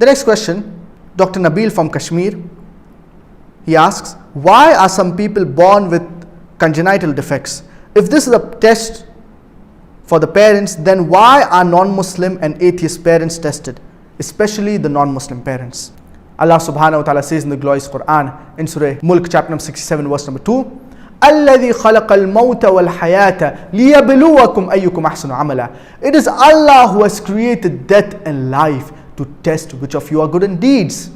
The next question, Dr. Nabil from Kashmir, he asks, why are some people born with congenital defects? If this is a test for the parents, then why are non-Muslim and atheist parents tested, especially the non-Muslim parents? Allah subhanahu wa ta'ala says in the glorious Quran in Surah Mulk chapter number 67 verse number 2, الَّذِي خَلَقَ الْمَوْتَ وَالْحَيَاةَ لِيَبْلُوَكُمْ أَيُّكُمْ أَحْسَنُ عَمَلًا. It is Allah who has created death and life to test which of you are good in deeds.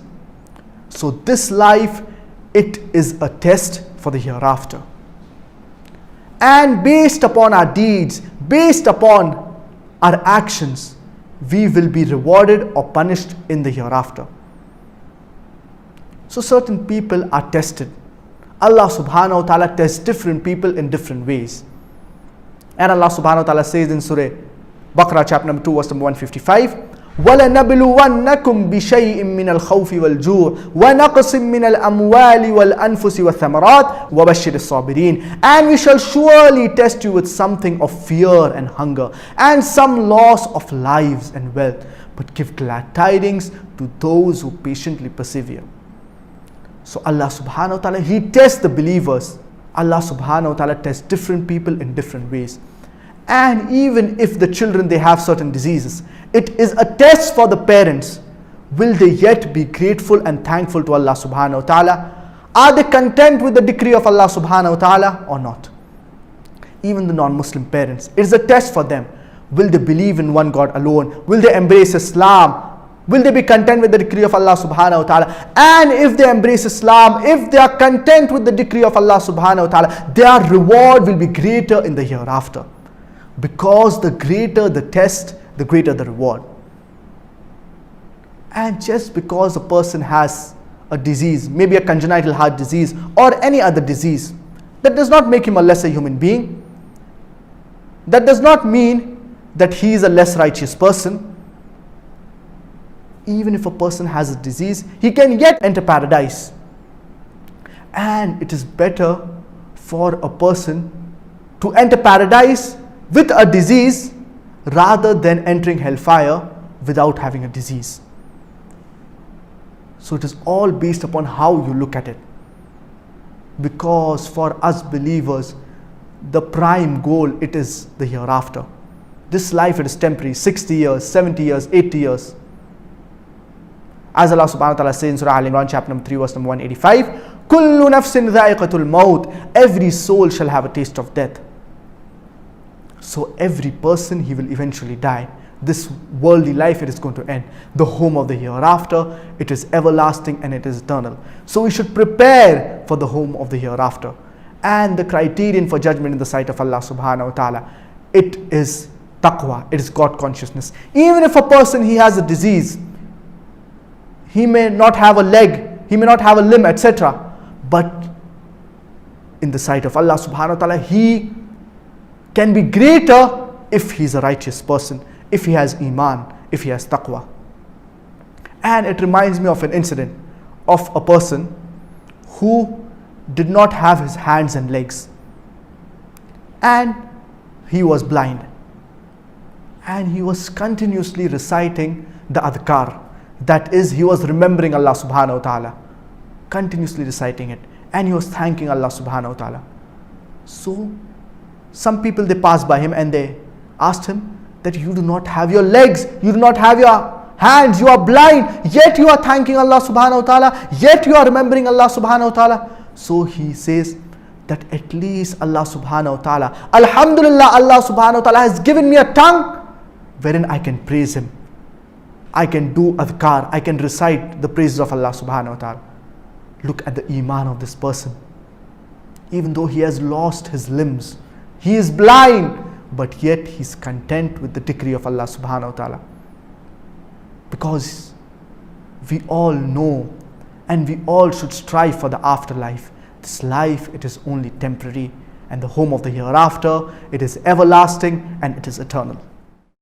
So this life, it is a test for the hereafter. And based upon our deeds, based upon our actions, we will be rewarded or punished in the hereafter. So certain people are tested. Allah subhanahu wa ta'ala tests different people in different ways. And Allah subhanahu wa ta'ala says in Surah Baqarah chapter number 2 verse number 155, وَلَنَبْلُوَنَّكُمْ بِشَيْءٍ مِّنَ الْخَوْفِ وَالْجُوعِ وَنَقْصٍ مِّنَ الْأَمْوَالِ وَالْأَنفُسِ وَالثَّمَرَاتِ وَبَشِّرِ الصَّابِرِينَ. And we shall surely test you with something of fear and hunger and some loss of lives and wealth, but give glad tidings to those who patiently persevere. So Allah subhanahu wa ta'ala, He tests the believers. Allah subhanahu wa ta'ala tests different people in different ways. And even if the children, they have certain diseases, it is a test for the parents. Will they yet be grateful and thankful to Allah subhanahu wa ta'ala? Are they content with the decree of Allah subhanahu wa ta'ala or not? Even the non-Muslim parents, it is a test for them. Will they believe in one God alone? Will they embrace Islam? Will they be content with the decree of Allah subhanahu wa ta'ala? And if they embrace Islam, if they are content with the decree of Allah subhanahu wa ta'ala, their reward will be greater in the hereafter. Because the greater the test, the greater the reward. And just because a person has a disease, maybe a congenital heart disease or any other disease, that does not make him a lesser human being. That does not mean that he is a less righteous person. Even if a person has a disease, he can yet enter paradise. And it is better for a person to enter paradise with a disease rather than entering hellfire without having a disease. So it is all based upon how you look at it. Because for us believers, the prime goal, it is the hereafter. This life, it is temporary, 60 years, 70 years, 80 years. As Allah subhanahu wa ta'ala says in Surah Al-Imran chapter number 3 verse number 185, كُلُّ نَفْسٍ ذَائِقَةُ الْمَوْتِ. Every soul shall have a taste of death. So every person, he will eventually die. This worldly life, it is going to end. The home of the hereafter, it is everlasting and it is eternal. So we should prepare for the home of the hereafter. And the criterion for judgment in the sight of Allah subhanahu wa ta'ala, it is taqwa, it is God consciousness. Even if a person, he has a disease, he may not have a leg, he may not have a limb, etc. But in the sight of Allah subhanahu wa ta'ala, he can be greater if he is a righteous person, if he has iman, if he has taqwa. And it reminds me of an incident of a person who did not have his hands and legs. And he was blind. And he was continuously reciting the adhkar. That is, he was remembering Allah subhanahu wa ta'ala, continuously reciting it, and he was thanking Allah subhanahu wa ta'ala. So some people, they passed by him and they asked him that you do not have your legs, you do not have your hands, you are blind, yet you are thanking Allah subhanahu wa ta'ala, yet you are remembering Allah subhanahu wa ta'ala. So he says that at least Allah subhanahu wa ta'ala, Alhamdulillah, Allah subhanahu wa ta'ala has given me a tongue wherein I can praise Him. I can do adhkar, I can recite the praises of Allah subhanahu wa ta'ala. Look at the iman of this person. Even though he has lost his limbs, he is blind, but yet he is content with the decree of Allah subhanahu wa ta'ala. Because we all know and we all should strive for the afterlife. This life, it is only temporary, and the home of the hereafter, it is everlasting and it is eternal.